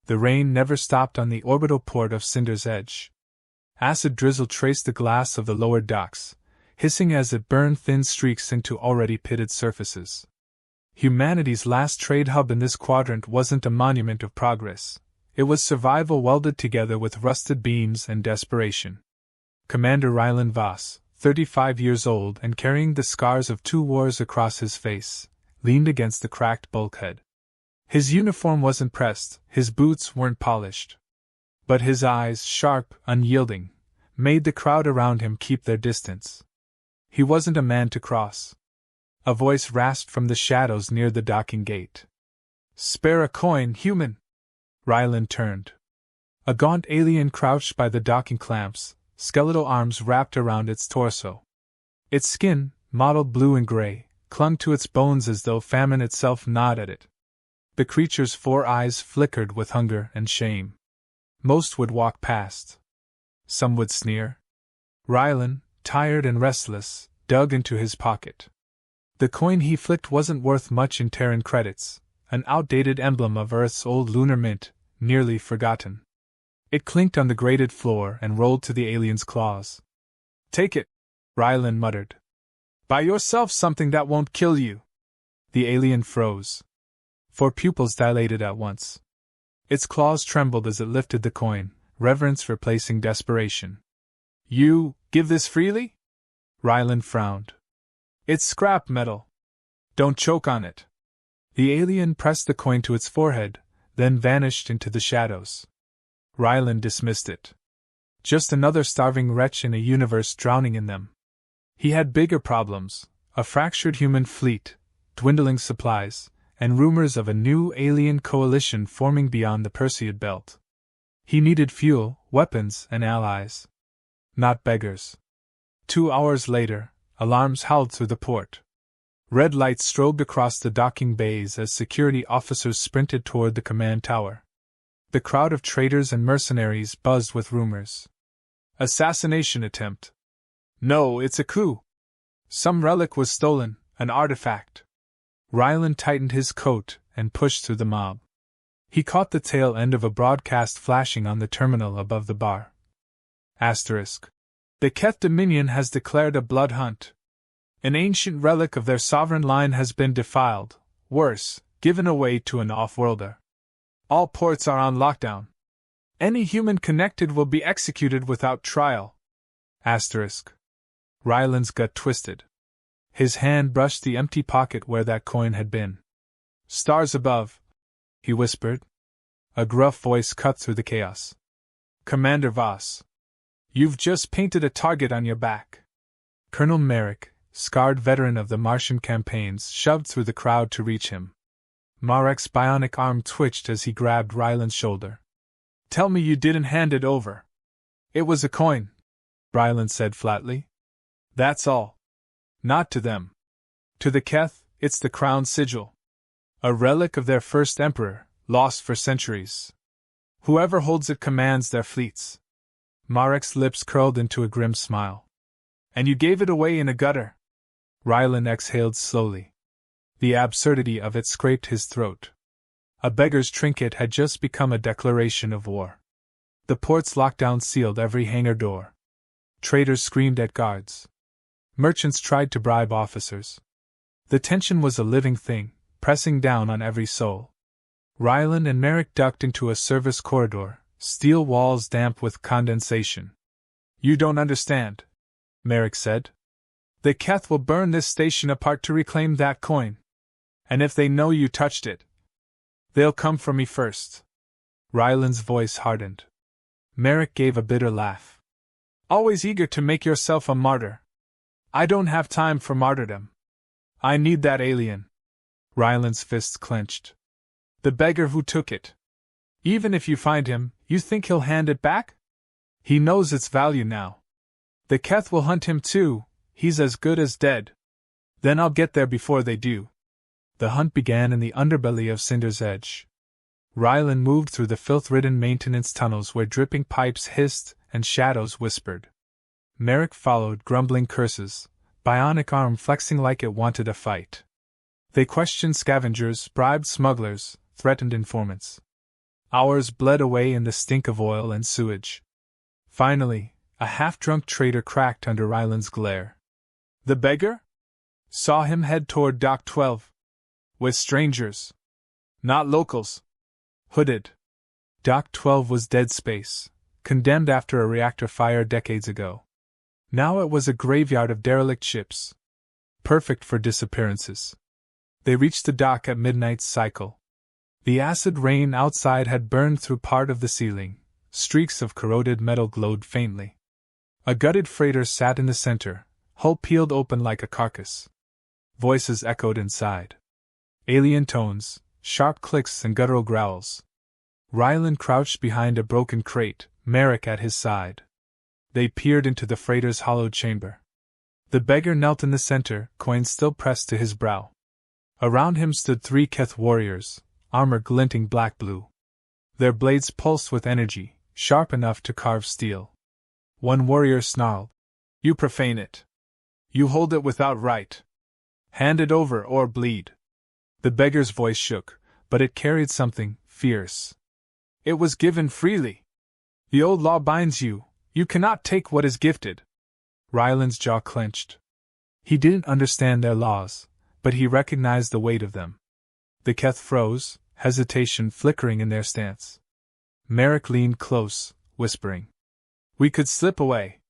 The rain never stopped on the orbital port of Cinder's Edge. Acid drizzle traced the glass of the lower docks, hissing as it burned thin streaks into already pitted surfaces. Humanity's last trade hub in this quadrant wasn't a monument of progress. It was survival welded together with rusted beams and desperation. Commander Rylan Voss, 35 years old and carrying the scars of 2 wars across his face, leaned against the cracked bulkhead. His uniform wasn't pressed, his boots weren't polished. But his eyes, sharp, unyielding, made the crowd around him keep their distance. He wasn't a man to cross. A voice rasped from the shadows near the docking gate. "Spare a coin, human!" Rylan turned. A gaunt alien crouched by the docking clamps, skeletal arms wrapped around its torso. Its skin, mottled blue and gray, clung to its bones as though famine itself gnawed at it. The creature's 4 eyes flickered with hunger and shame. Most would walk past. Some would sneer. Rylan, tired and restless, dug into his pocket. The coin he flicked wasn't worth much in Terran credits, an outdated emblem of Earth's old lunar mint, nearly forgotten. It clinked on the grated floor and rolled to the alien's claws. "Take it," Rylan muttered. "Buy yourself something that won't kill you." The alien froze. 4 pupils dilated at once. Its claws trembled as it lifted the coin, reverence replacing desperation. "You give this freely?" Rylan frowned. "It's scrap metal. Don't choke on it." The alien pressed the coin to its forehead, then vanished into the shadows. Rylan dismissed it. Just another starving wretch in a universe drowning in them. He had bigger problems: a fractured human fleet, dwindling supplies, and rumors of a new alien coalition forming beyond the Perseid belt. He needed fuel, weapons, and allies. Not beggars. 2 hours later, alarms howled through the port. Red lights strobed across the docking bays as security officers sprinted toward the command tower. The crowd of traitors and mercenaries buzzed with rumors. Assassination attempt. No, it's a coup. Some relic was stolen, an artifact. Rylan tightened his coat and pushed through the mob. He caught the tail end of a broadcast flashing on the terminal above the bar. Asterisk. The Keth Dominion has declared a blood hunt. An ancient relic of their sovereign line has been defiled, worse, given away to an off-worlder. All ports are on lockdown. Any human connected will be executed without trial. Asterisk. Rylan's gut twisted. His hand brushed the empty pocket where that coin had been. "Stars above," he whispered. A gruff voice cut through the chaos. "Commander Voss. You've just painted a target on your back." Colonel Merrick, scarred veteran of the Martian campaigns, shoved through the crowd to reach him. Marek's bionic arm twitched as he grabbed Rylan's shoulder. "Tell me you didn't hand it over." "It was a coin," Rylan said flatly. "That's all. Not to them. To the Keth, it's the crown sigil. A relic of their first emperor, lost for centuries. Whoever holds it commands their fleets." Marek's lips curled into a grim smile. "And you gave it away in a gutter?" Rylan exhaled slowly. The absurdity of it scraped his throat. A beggar's trinket had just become a declaration of war. The port's lockdown sealed every hangar door. Traders screamed at guards. Merchants tried to bribe officers. The tension was a living thing, pressing down on every soul. Rylan and Merrick ducked into a service corridor, steel walls damp with condensation. "You don't understand," Merrick said. "The Keth will burn this station apart to reclaim that coin. And if they know you touched it, they'll come for me first." Rylan's voice hardened. Merrick gave a bitter laugh. "Always eager to make yourself a martyr. I don't have time for martyrdom. I need that alien." Rylan's fists clenched. "The beggar who took it. Even if you find him, you think he'll hand it back? He knows its value now. The Keth will hunt him too, he's as good as dead. Then I'll get there before they do." The hunt began in the underbelly of Cinder's Edge. Rylan moved through the filth-ridden maintenance tunnels where dripping pipes hissed and shadows whispered. Merrick followed, grumbling curses, bionic arm flexing like it wanted a fight. They questioned scavengers, bribed smugglers, threatened informants. Hours bled away in the stink of oil and sewage. Finally, a half-drunk trader cracked under Rylan's glare. The beggar? Saw him head toward Dock 12. With strangers. Not locals. Hooded. Dock 12 was dead space, condemned after a reactor fire decades ago. Now it was a graveyard of derelict ships. Perfect for disappearances. They reached the dock at midnight's cycle. The acid rain outside had burned through part of the ceiling. Streaks of corroded metal glowed faintly. A gutted freighter sat in the center, hull peeled open like a carcass. Voices echoed inside. Alien tones, sharp clicks and guttural growls. Rylan crouched behind a broken crate, Merrick at his side. They peered into the freighter's hollowed chamber. The beggar knelt in the center, coin still pressed to his brow. Around him stood 3 Keth warriors, armor glinting black-blue. Their blades pulsed with energy, sharp enough to carve steel. One warrior snarled, "You profane it. You hold it without right. Hand it over or bleed." The beggar's voice shook, but it carried something fierce. "It was given freely. The old law binds you. You cannot take what is gifted." Rylan's jaw clenched. He didn't understand their laws, but he recognized the weight of them. The Keth froze, hesitation flickering in their stance. Merrick leaned close, whispering, "We could slip away.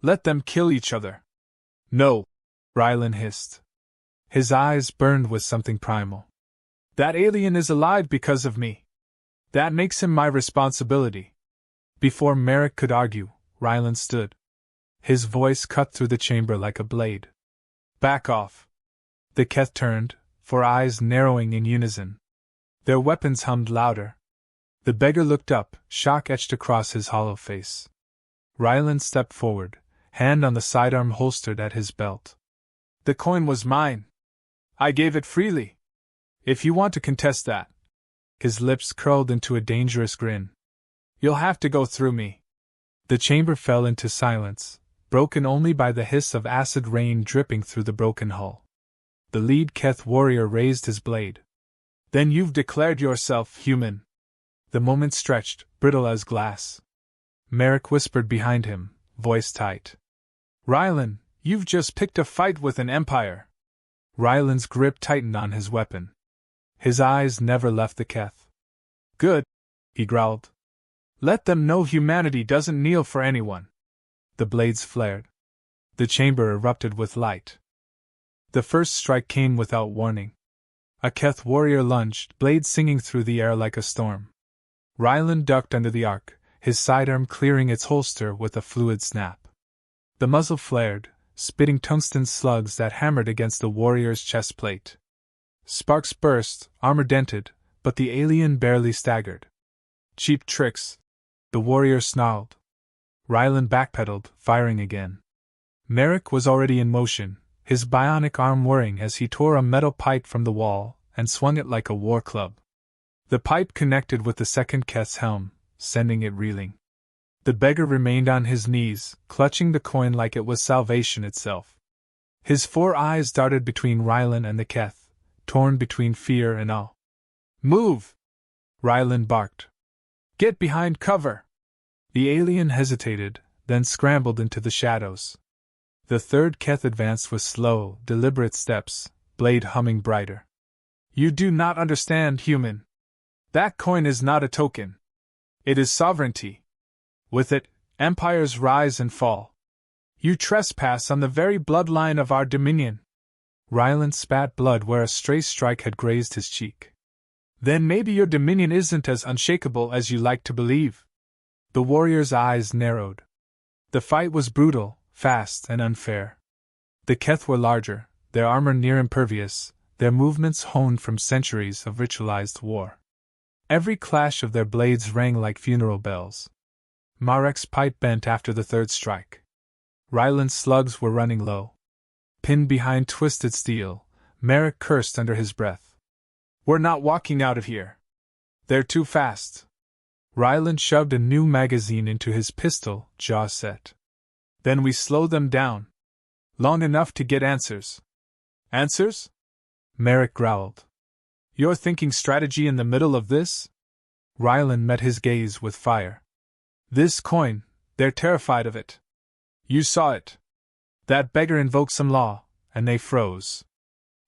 Let them kill each other." "No," Rylan hissed. His eyes burned with something primal. "That alien is alive because of me. That makes him my responsibility." Before Merrick could argue, Rylan stood. His voice cut through the chamber like a blade. "Back off." The Keth turned, for eyes narrowing in unison. Their weapons hummed louder. The beggar looked up, shock etched across his hollow face. Rylan stepped forward, hand on the sidearm holstered at his belt. "The coin was mine. I gave it freely. If you want to contest that." His lips curled into a dangerous grin. "You'll have to go through me." The chamber fell into silence, broken only by the hiss of acid rain dripping through the broken hull. The lead Keth warrior raised his blade. "Then you've declared yourself human." The moment stretched, brittle as glass. Merrick whispered behind him, voice tight. "Rylan, you've just picked a fight with an empire." Rylan's grip tightened on his weapon. His eyes never left the Keth. "Good," he growled. "Let them know humanity doesn't kneel for anyone." The blades flared. The chamber erupted with light. The first strike came without warning. A Keth warrior lunged, blade singing through the air like a storm. Rylan ducked under the arc, his sidearm clearing its holster with a fluid snap. The muzzle flared, spitting tungsten slugs that hammered against the warrior's chest plate. Sparks burst, armor dented, but the alien barely staggered. "Cheap tricks," the warrior snarled. Rylan backpedaled, firing again. Merrick was already in motion, his bionic arm whirring as he tore a metal pipe from the wall and swung it like a war club. The pipe connected with the second Keth's helm, sending it reeling. The beggar remained on his knees, clutching the coin like it was salvation itself. His 4 eyes darted between Rylan and the Keth, torn between fear and awe. "Move!" Rylan barked. "Get behind cover!" The alien hesitated, then scrambled into the shadows. The third Keth advanced with slow, deliberate steps, blade humming brighter. "You do not understand, human. That coin is not a token. It is sovereignty. With it, empires rise and fall. You trespass on the very bloodline of our dominion." Rylan spat blood where a stray strike had grazed his cheek. "Then maybe your dominion isn't as unshakable as you like to believe." The warrior's eyes narrowed. The fight was brutal, fast, and unfair. The Keth were larger, their armor near impervious, their movements honed from centuries of ritualized war. Every clash of their blades rang like funeral bells. Marek's pipe bent after the third strike. Rylan's slugs were running low. Pinned behind twisted steel, Marek cursed under his breath. "We're not walking out of here. They're too fast." Rylan shoved a new magazine into his pistol, jaw set. "Then we slow them down. Long enough to get answers." "Answers?" Marek growled. "You're thinking strategy in the middle of this?" Rylan met his gaze with fire. This coin, they're terrified of it. You saw it. That beggar invoked some law, and they froze.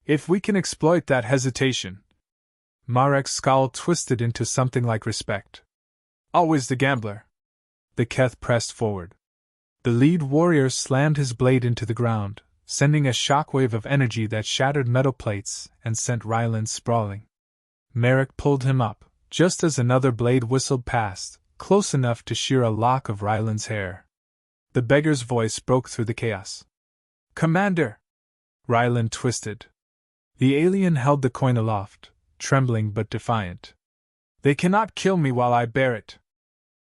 If we can exploit that hesitation. Marek's scowl twisted into something like respect. Always the gambler. The Keth pressed forward. The lead warrior slammed his blade into the ground, sending a shockwave of energy that shattered metal plates and sent Rylan sprawling. Marek pulled him up, just as another blade whistled past, close enough to shear a lock of Rylan's hair. The beggar's voice broke through the chaos. Commander! Rylan twisted. The alien held the coin aloft, trembling but defiant. They cannot kill me while I bear it.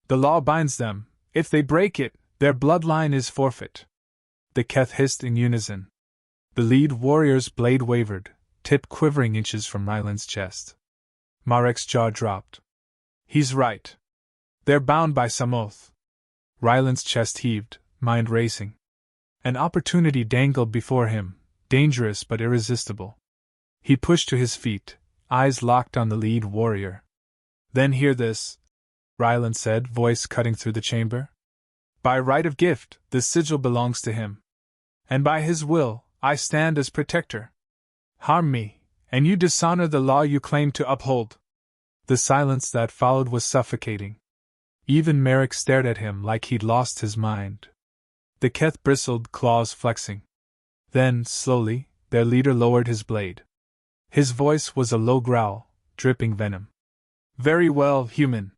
The law binds them. If they break it, their bloodline is forfeit. The Keth hissed in unison. The lead warrior's blade wavered, tip quivering inches from Rylan's chest. Marek's jaw dropped. He's right. They're bound by some oath. Rylan's chest heaved, mind racing. An opportunity dangled before him, dangerous but irresistible. He pushed to his feet, eyes locked on the lead warrior. Then hear this, Rylan said, voice cutting through the chamber. By right of gift, the sigil belongs to him. And by his will, I stand as protector. Harm me, and you dishonor the law you claim to uphold. The silence that followed was suffocating. Even Marek stared at him like he'd lost his mind. The Keth bristled, claws flexing. Then, slowly, their leader lowered his blade. His voice was a low growl, dripping venom. Very well, human.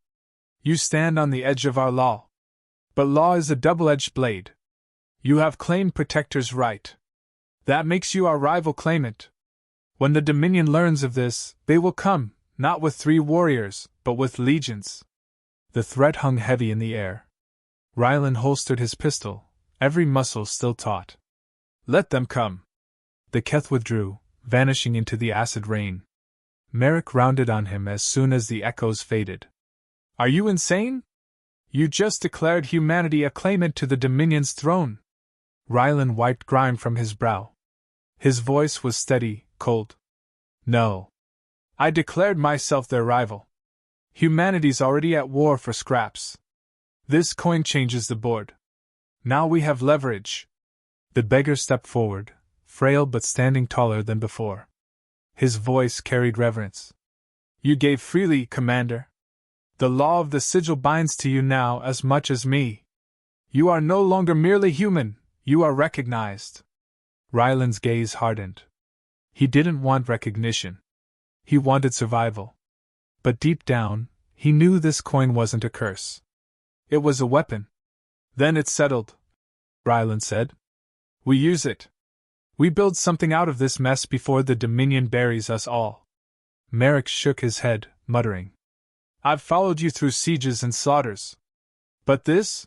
You stand on the edge of our law. But law is a double-edged blade. You have claimed Protector's right. That makes you our rival claimant. When the Dominion learns of this, they will come, not with 3 warriors, but with legions. The threat hung heavy in the air. Rylan holstered his pistol, every muscle still taut. Let them come. The Keth withdrew, vanishing into the acid rain. Marek rounded on him as soon as the echoes faded. Are you insane? You just declared humanity a claimant to the Dominion's throne. Rylan wiped grime from his brow. His voice was steady, cold. No. I declared myself their rival. Humanity's already at war for scraps. This coin changes the board. Now we have leverage. The beggar stepped forward, frail but standing taller than before. His voice carried reverence. You gave freely, Commander. The law of the sigil binds to you now as much as me. You are no longer merely human, you are recognized. Rylan's gaze hardened. He didn't want recognition. He wanted survival. But deep down, he knew this coin wasn't a curse. It was a weapon. Then it's settled, Rylan said. We use it. We build something out of this mess before the Dominion buries us all. Marek shook his head, muttering. I've followed you through sieges and slaughters. But this?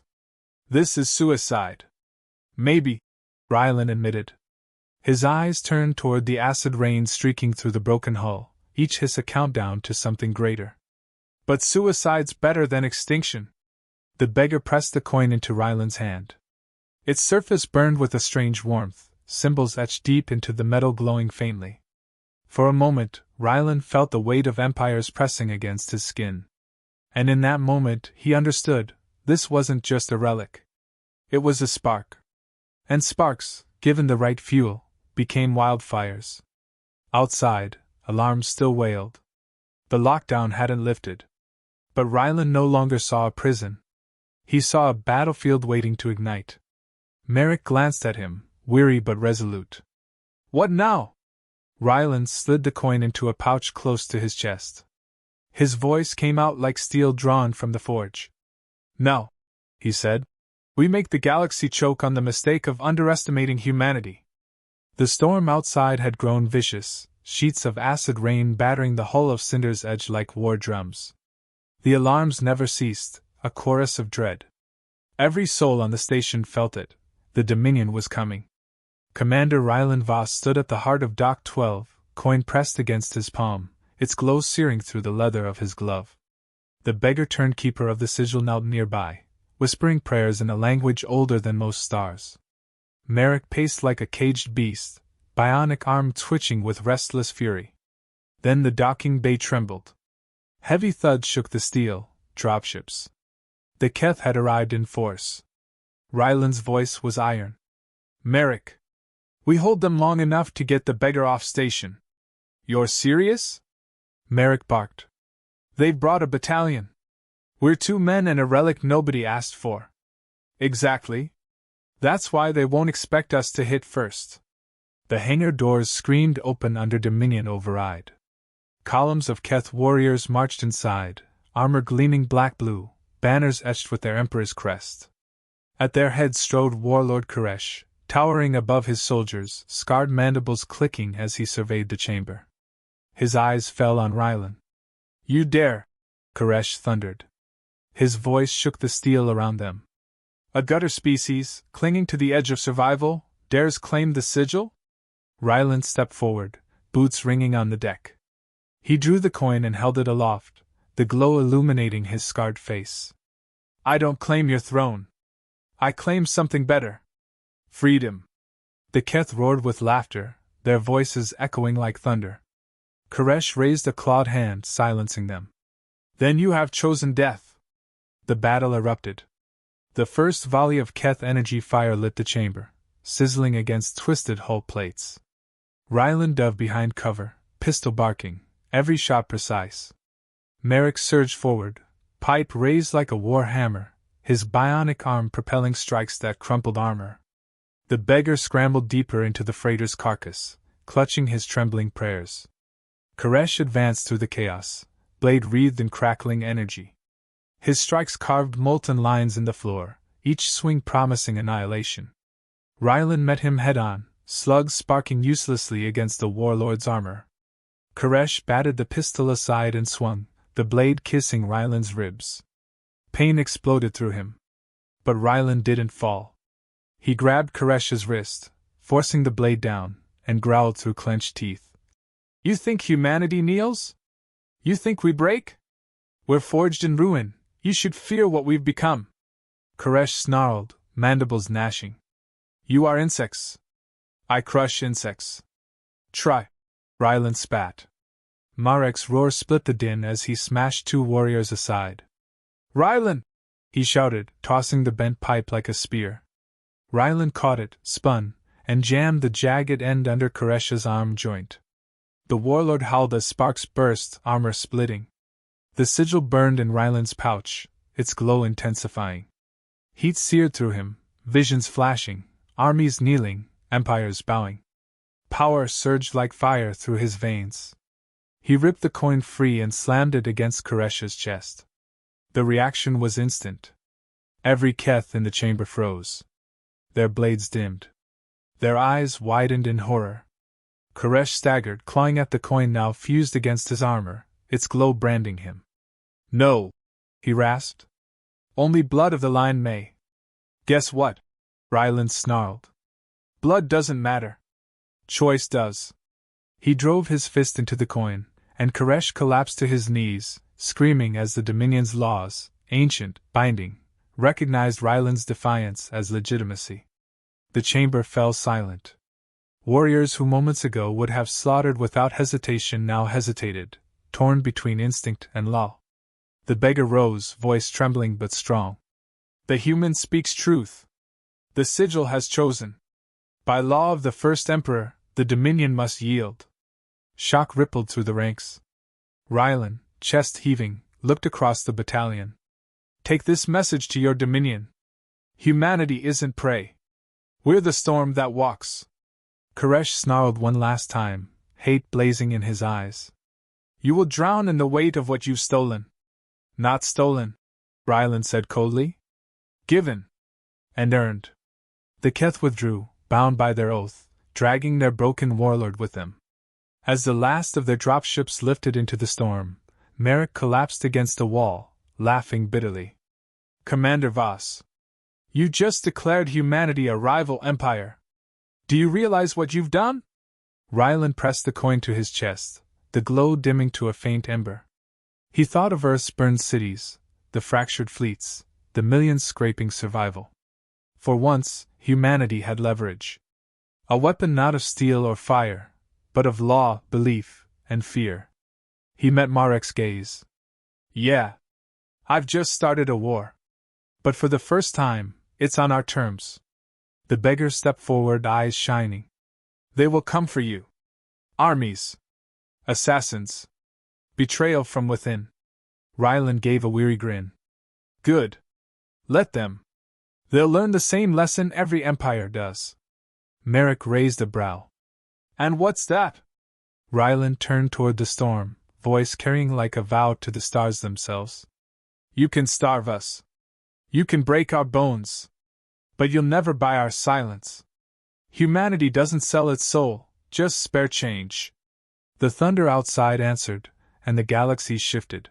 This is suicide. Maybe, Rylan admitted. His eyes turned toward the acid rain streaking through the broken hull, each hiss a countdown to something greater. But suicide's better than extinction. The beggar pressed the coin into Rylan's hand. Its surface burned with a strange warmth, symbols etched deep into the metal glowing faintly. For a moment, Rylan felt the weight of empires pressing against his skin. And in that moment, he understood, this wasn't just a relic. It was a spark. And sparks, given the right fuel, became wildfires. Outside, alarms still wailed. The lockdown hadn't lifted. But Rylan no longer saw a prison. He saw a battlefield waiting to ignite. Marek glanced at him, weary but resolute. What now? Rylan slid the coin into a pouch close to his chest. His voice came out like steel drawn from the forge. No, he said. We make the galaxy choke on the mistake of underestimating humanity. The storm outside had grown vicious, sheets of acid rain battering the hull of Cinder's Edge like war drums. The alarms never ceased, a chorus of dread. Every soul on the station felt it. The Dominion was coming. Commander Rylan Voss stood at the heart of Dock 12, coin pressed against his palm, its glow searing through the leather of his glove. The beggar turned keeper of the sigil knelt nearby, whispering prayers in a language older than most stars. Marek paced like a caged beast, bionic arm twitching with restless fury. Then the docking bay trembled. Heavy thuds shook the steel, dropships. The Keth had arrived in force. Rylan's voice was iron. Merrick! We hold them long enough to get the beggar off station. You're serious? Merrick barked. They've brought a battalion. We're 2 men and a relic nobody asked for. Exactly. That's why they won't expect us to hit first. The hangar doors screamed open under Dominion override. Columns of Keth warriors marched inside, armor gleaming black-blue, banners etched with their emperor's crest. At their head strode Warlord Koresh, towering above his soldiers, scarred mandibles clicking as he surveyed the chamber. His eyes fell on Rylan. You dare! Koresh thundered. His voice shook the steel around them. A gutter species, clinging to the edge of survival, dares claim the Sigil? Rylan stepped forward, boots ringing on the deck. He drew the coin and held it aloft, the glow illuminating his scarred face. I don't claim your throne. I claim something better. Freedom. The Keth roared with laughter, their voices echoing like thunder. Koresh raised a clawed hand, silencing them. Then you have chosen death. The battle erupted. The first volley of Keth energy fire lit the chamber, sizzling against twisted hull plates. Rylan dove behind cover, pistol barking, every shot precise. Merrick surged forward, pipe raised like a war hammer, his bionic arm propelling strikes that crumpled armor. The beggar scrambled deeper into the freighter's carcass, clutching his trembling prayers. Koresh advanced through the chaos, blade wreathed in crackling energy. His strikes carved molten lines in the floor, each swing promising annihilation. Rylan met him head-on, slugs sparking uselessly against the warlord's armor. Koresh batted the pistol aside and swung, the blade kissing Rylan's ribs. Pain exploded through him. But Rylan didn't fall. He grabbed Koresh's wrist, forcing the blade down, and growled through clenched teeth. You think humanity kneels? You think we break? We're forged in ruin. You should fear what we've become. Koresh snarled, mandibles gnashing. You are insects. I crush insects. Try. Rylan spat. Marek's roar split the din as he smashed 2 warriors aside. Rylan! He shouted, tossing the bent pipe like a spear. Rylan caught it, spun, and jammed the jagged end under Koresh's arm joint. The warlord howled as sparks burst, armor splitting. The sigil burned in Rylan's pouch, its glow intensifying. Heat seared through him, visions flashing, armies kneeling, empires bowing. Power surged like fire through his veins. He ripped the coin free and slammed it against Koresh's chest. The reaction was instant. Every Keth in the chamber froze. Their blades dimmed. Their eyes widened in horror. Koresh staggered, clawing at the coin now fused against his armor, its glow branding him. No! He rasped. Only blood of the line may. Guess what? Rylan snarled. Blood doesn't matter. Choice does. He drove his fist into the coin, and Koresh collapsed to his knees, screaming as the Dominion's laws, ancient, binding, recognized Rylan's defiance as legitimacy. The chamber fell silent. Warriors who moments ago would have slaughtered without hesitation now hesitated, torn between instinct and law. The beggar rose, voice trembling but strong. The human speaks truth. The sigil has chosen. By law of the first emperor, the Dominion must yield. Shock rippled through the ranks. Rylan, chest heaving, looked across the battalion. Take this message to your Dominion. Humanity isn't prey. We're the storm that walks. Koresh snarled one last time, hate blazing in his eyes. You will drown in the weight of what you've stolen. Not stolen, Rylan said coldly. Given. And earned. The Keth withdrew, bound by their oath, dragging their broken warlord with them. As the last of their dropships lifted into the storm, Merrick collapsed against a wall, laughing bitterly. Commander Voss. You just declared humanity a rival empire. Do you realize what you've done? Rylan pressed the coin to his chest, the glow dimming to a faint ember. He thought of Earth's burned cities, the fractured fleets, the millions scraping survival. For once, humanity had leverage. A weapon not of steel or fire, but of law, belief, and fear. He met Marek's gaze. Yeah. I've just started a war. But for the first time, it's on our terms. The beggar stepped forward, eyes shining. They will come for you. Armies. Assassins. Betrayal from within. Rylan gave a weary grin. Good. Let them. They'll learn the same lesson every empire does. Merrick raised a brow. And what's that? Rylan turned toward the storm, voice carrying like a vow to the stars themselves. You can starve us. You can break our bones. But you'll never buy our silence. Humanity doesn't sell its soul, just spare change. The thunder outside answered, and the galaxy shifted.